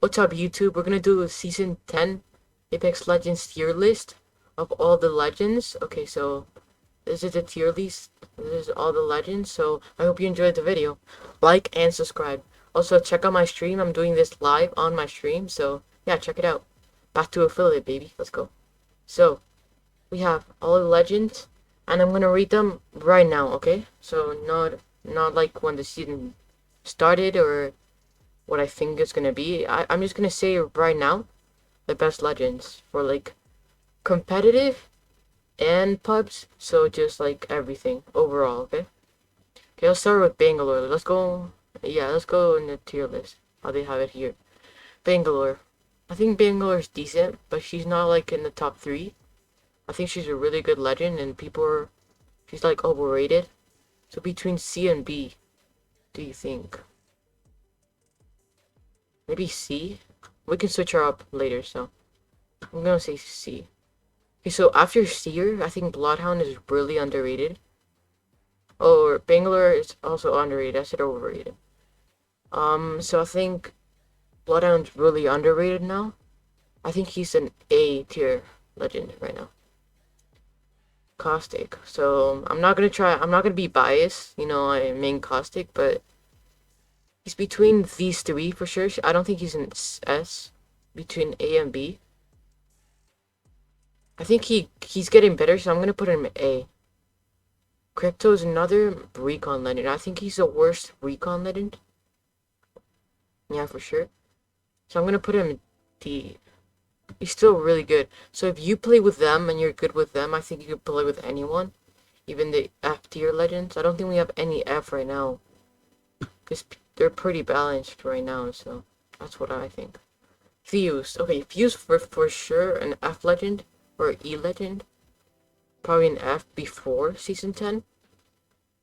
What's up, YouTube? We're gonna do a season 10 Apex Legends tier list of all the legends. Okay, so this is the tier list. This is all the legends. So I hope you enjoyed the video. Like and subscribe. Also, check out my stream. I'm doing this live on my stream. So yeah, check it out. Back to affiliate, baby. Let's go. So we have all the legends, and I'm gonna read them right now. Okay? So not like when the season started or what I think it's gonna be. I'm just gonna say right now the best legends for like competitive and pubs. So just like everything overall. Okay. Okay. Let's start with Bangalore. Let's go. Yeah, let's go in the tier list. How they have it here. Bangalore. I think Bangalore is decent, but she's not like in the top three. I think she's a really good legend, and she's like overrated. So between C and B, do you think? Maybe C? We can switch her up later, so I'm gonna say C. Okay, so after Seer, I think Bloodhound is really underrated. Oh, Bangalore is also underrated. I said overrated. So I think Bloodhound's really underrated now. I think he's an A tier legend right now. Caustic. So I'm not gonna be biased, I main Caustic, but he's between these three for sure. I don't think he's an S between A and B. I think he's getting better, so I'm gonna put him A. Crypto's another recon legend. I think he's the worst recon legend. Yeah, for sure. So I'm gonna put him D. He's still really good. So if you play with them and you're good with them, I think you can play with anyone. Even the F tier legends. I don't think we have any F right now. Because they're pretty balanced right now, so that's what I think. Fuse. Okay, Fuse for sure an F legend or E legend. Probably an F before season 10.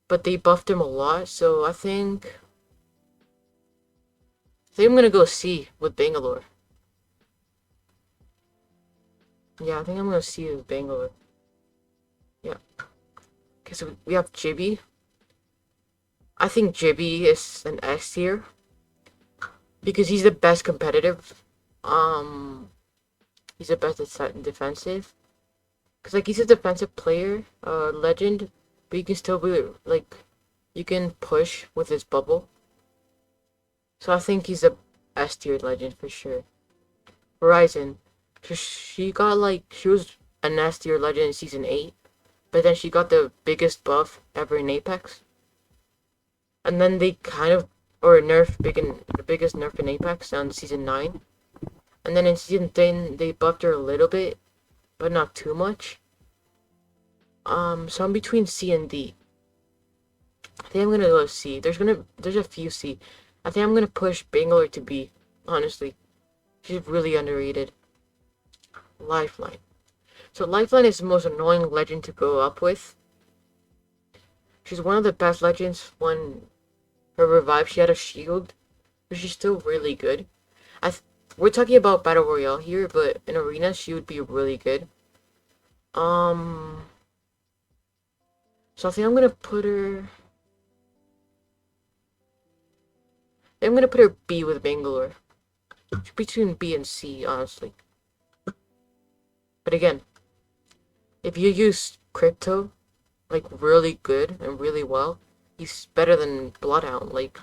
But they buffed him a lot, so I think I'm gonna go C with Bangalore. Yeah, I think I'm gonna C with Bangalore. Yeah. Okay, so we have Jibby. I think Jibby is an S tier because he's the best competitive. He's the best defensive. Cause like he's a defensive player, legend, but you can still be like, you can push with his bubble. So I think he's a S tier legend for sure. Horizon, she was an S tier legend in season 8, but then she got the biggest buff ever in Apex, and then they kind of or nerf the biggest nerf in Apex on season 9, and then in season 10 they buffed her a little bit, but not too much. So I'm between C and D. I think I'm gonna go C. There's a few C. I think I'm gonna push Bangalore to B. Honestly, she's really underrated. Lifeline. So Lifeline is the most annoying legend to go up with. She's one of the best legends. When her revive, she had a shield, but she's still really good. We're talking about Battle Royale here, but in Arena, she would be really good. Um, so I think I'm gonna put her. I'm gonna put her B with Bangalore. Between B and C, honestly. But again, if you use Crypto, like really good and really well, he's better than Bloodhound. Like,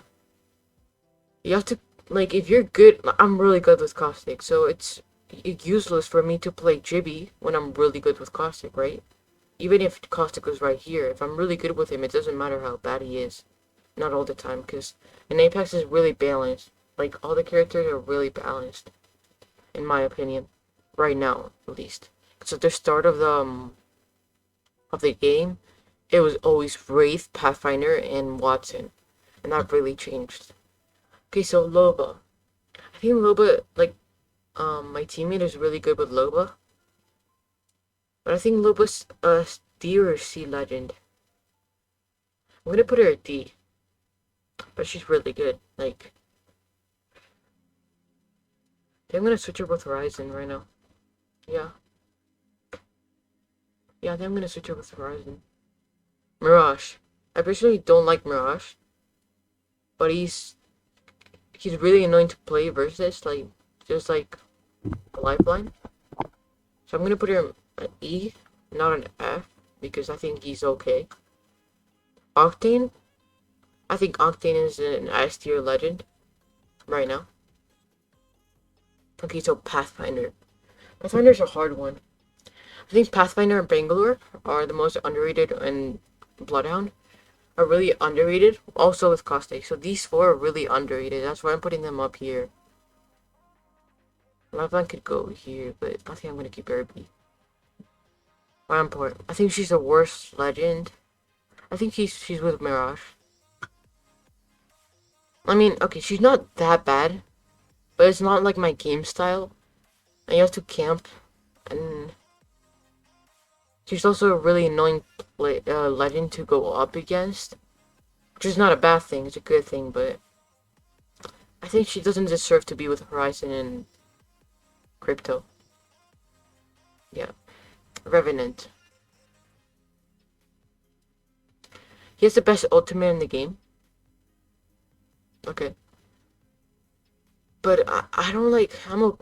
you have to, like, if you're good, I'm really good with Caustic, so it's useless for me to play Jibby when I'm really good with Caustic, right? Even if Caustic was right here, if I'm really good with him, it doesn't matter how bad he is. Not all the time, because an Apex is really balanced. Like, all the characters are really balanced, in my opinion. Right now, at least. So at the start of the game, it was always Wraith, Pathfinder, and Watson. And that really changed. Okay, so Loba. I think Loba, like, my teammate is really good with Loba. But I think Loba's a D or C legend. I'm gonna put her at D. But she's really good. Like, I'm gonna switch her with Horizon right now. Yeah. Yeah, I think I'm gonna switch her with Horizon. Mirage. I personally don't like Mirage. But he's really annoying to play versus. Like, just like a lifeline. So I'm gonna put her an E, not an F, because I think he's okay. Octane, I think Octane is an S tier legend right now. Okay, so Pathfinder. Pathfinder's a hard one. I think Pathfinder and Bangalore are the most underrated, and Bloodhound are really underrated. Also with Coste. So these four are really underrated. That's why I'm putting them up here. Lifeline could go here, but I think I'm gonna keep Irby. Rampart. I think she's the worst legend. I think she's with Mirage. I mean, okay, she's not that bad, but it's not like my game style. And you have to camp, and she's also a really annoying legend to go up against, which is not a bad thing. It's a good thing, but I think she doesn't deserve to be with Horizon and Crypto. Yeah, Revenant. He has the best ultimate in the game. Okay. But I don't like, I'm a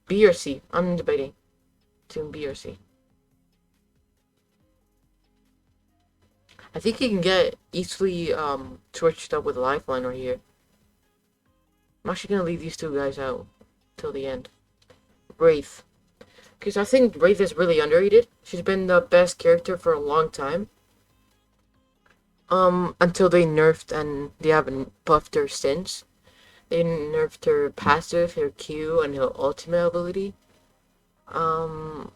B or C. I'm debating between B or C. I think he can get easily switched up with Lifeline right here. I'm actually gonna leave these two guys out till the end. Wraith. Because I think Wraith is really underrated. She's been the best character for a long time. Until they nerfed, and they haven't buffed her since. They nerfed her passive, her Q, and her ultimate ability. But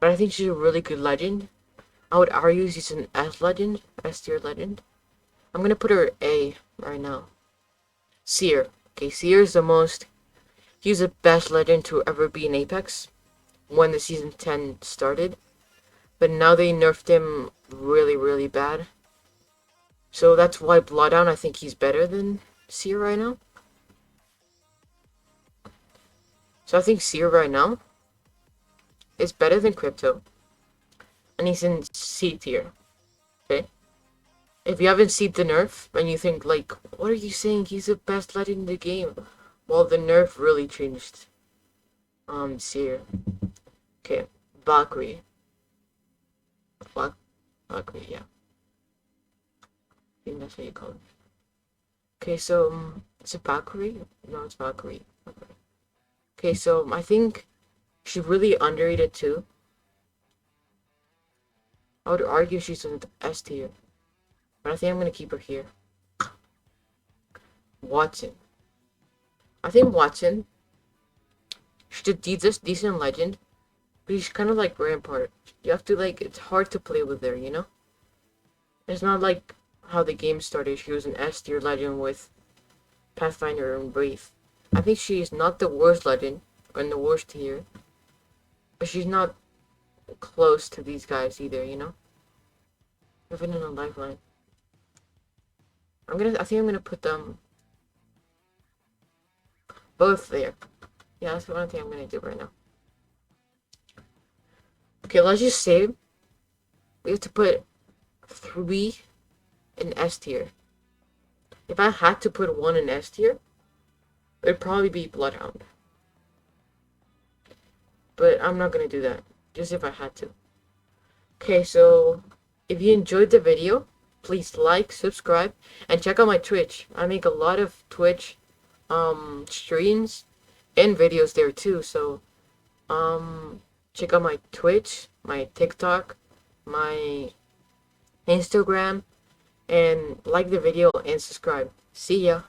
I think she's a really good legend. I would argue she's an S legend, S tier legend. I'm gonna put her A right now. Seer. Okay, Seer is the most. He's the best legend to ever be in Apex when the season 10 started. But now they nerfed him really, really bad. So that's why Bloodhound, I think he's better than Seer right now. So I think Seer right now is better than Crypto. And he's in C tier. Okay? If you haven't seen the nerf, and you think, like, what are you saying? He's the best legend in the game. Well, the nerf really changed. Seer. Okay. Valkyrie. Valkyrie, yeah. I think that's what you call it. Okay, so, is it Valkyrie? No, it's Valkyrie. Okay, so, I think she's really underrated too. I would argue she's in the S tier. But I think I'm gonna keep her here. Watson. I think Watson, she's a decent legend. But she's kind of like Rampart. You have to, like, it's hard to play with her, you know? It's not like how the game started. She was an S tier legend with Pathfinder and Wraith. I think she is not the worst legend, or in the worst tier. But she's not close to these guys either, you know? Even in a lifeline. I think I'm gonna put them both there. Yeah, that's what I think I'm gonna do right now. Okay, let's just save. We have to put 3 in S tier. If I had to put 1 in S tier, it would probably be Bloodhound. But I'm not gonna do that. Just if I had to. Okay, so if you enjoyed the video, please like, subscribe, and check out my Twitch. I make a lot of Twitch streams and videos there too. So check out my Twitch, my TikTok, my Instagram, and like the video and subscribe. See ya.